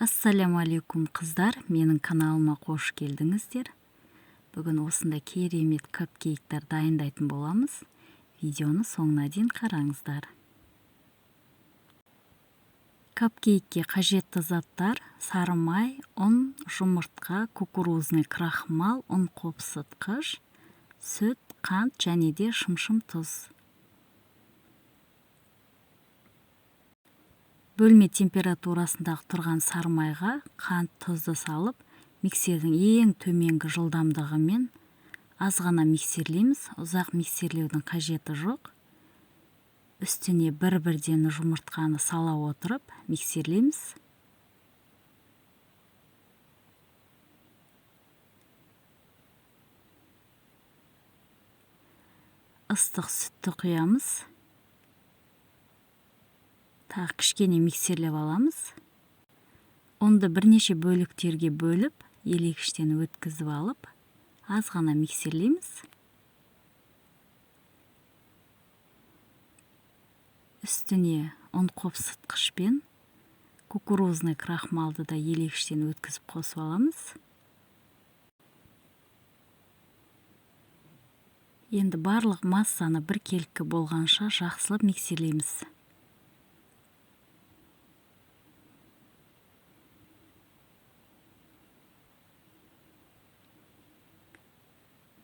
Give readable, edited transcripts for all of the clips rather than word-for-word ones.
Ассаляму алейкум қыздар, менің каналыма қош келдіңіздер. Бүгін осында керемет капкейктер дайындайтын боламыз. Видеоны соңына дейін қараңыздар. Капкейкке қажетті заттар: сары май, ұн, жұмыртқа, кукурузный крахмал, ұн қопсытқыш, сүт, қант және де шымшым тұз. Бөлме температурасындағы тұрған сары майға қант, тұзды салып, миксердің ең төменгі жылдамдығымен аз ғана миксерлейміз. Ұзақ миксерлеудің қажеті жоқ. Үстіне бір-бірден жұмыртқаны сала отырып миксерлейміз. Ыстық сүтті құямыз. Тағы кішкене миксерлеп аламыз. Онды бірнеше бөліктерге бөліп, елегіштен өткізіп алып, аз ғана миксерлейміз. Үстіне ұн қопсытқышпен кукурузный крахмалды да елегіштен өткізіп қосып аламыз. Енді барлық массаны біркелкі болғанша жақсылап миксерлейміз.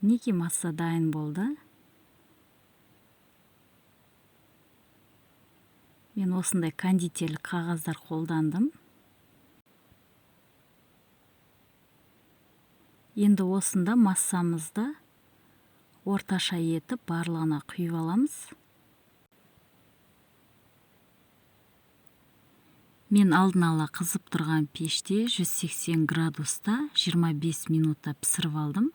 Неке масса дайын болды. Мен осындай кондитерлік қағаздар қолдандым. Енді осында массамызды орташа етіп барлығына құйып аламыз. Мен алдын ала қызып тұрған пеште 180 градуста 25 минутта пісіріп алдым.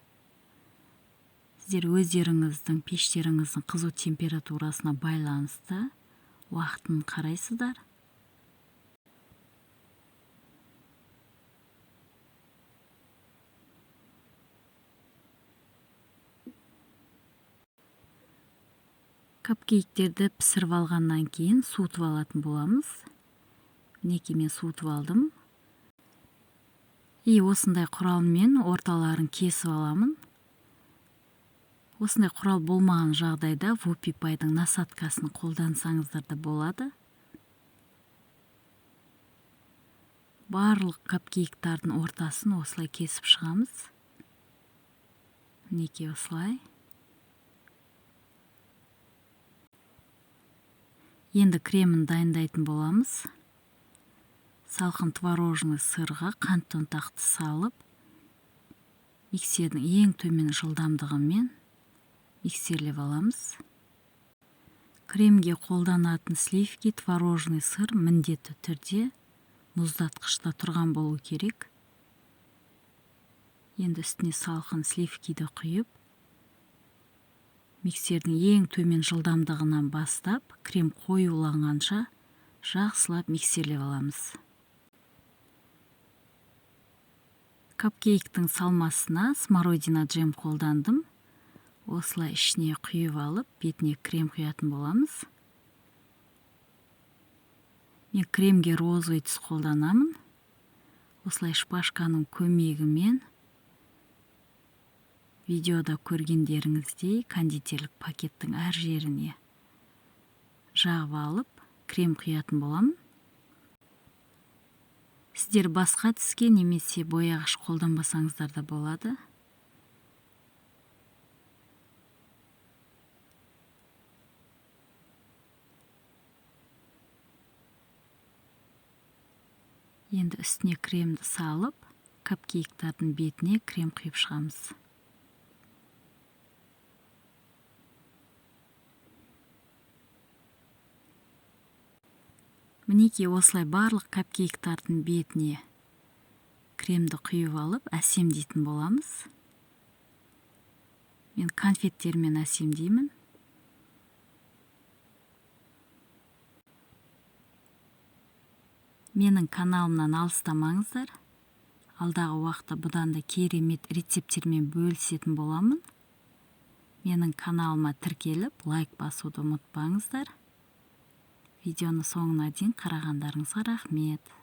Сіздер өздеріңіздің пештеріңіздің қызу температурасына байланысты уақытын қарайсыздар. Капкейктерді пісіріп алғаннан кейін суытып алатын боламыз. Мінекей мен суытып алдым. Осындай құралмен орталарын кесіп аламын. Осындай құрал болмаған жағдайда вопипайдың насадкасын қолдансаңыздар да болады. Барлық капкейктардың ортасын осылай кесіп шығамыз. Мінекей осылай. Енді кремін дайындайтын боламыз. Салқын творожный сырға қант ұнтақты салып, миксердің ең төмен жылдамдығымен миксерлеп аламыз. Кремге қолданатын сливки, творожный сыр міндетті түрде мұздатқышта тұрған болу керек. Енді үстіне салқын сливкиді құйып, миксердің ең төмен жылдамдығынан бастап, крем қоюланғанша жақсылап миксерлеп аламыз. Капкейктің салмасына смородина джем қолдандым. Осылай ішіне құйып алып, бетіне крем құятын боламыз. Мен кремге розовый түс қолданамын. Осылай шпажканың көмегімен видеода көргендеріңіздей кондитерлік пакеттің әр жеріне жағып алып, крем құятын боламын. Сіздер басқа түске немесе бояғыш қолданбасаңыздар да болады. Енді үстіне кремді салып, капкейктердің бетіне крем құйып шығамыз. Мінекей осылай барлық капкейктердің бетіне кремді құйып алып, әсемдейтін боламыз. Мен конфеттермен әсемдеймін. Менің каналымнан алыстамаңыздар. Алдағы уақытта бұдан да керемет рецепттермен бөлісетін боламын. Менің каналыма тіркеліп, лайк басуды ұмытпаңыздар. Видеоны соңына дейін қарағандарыңызға рахмет.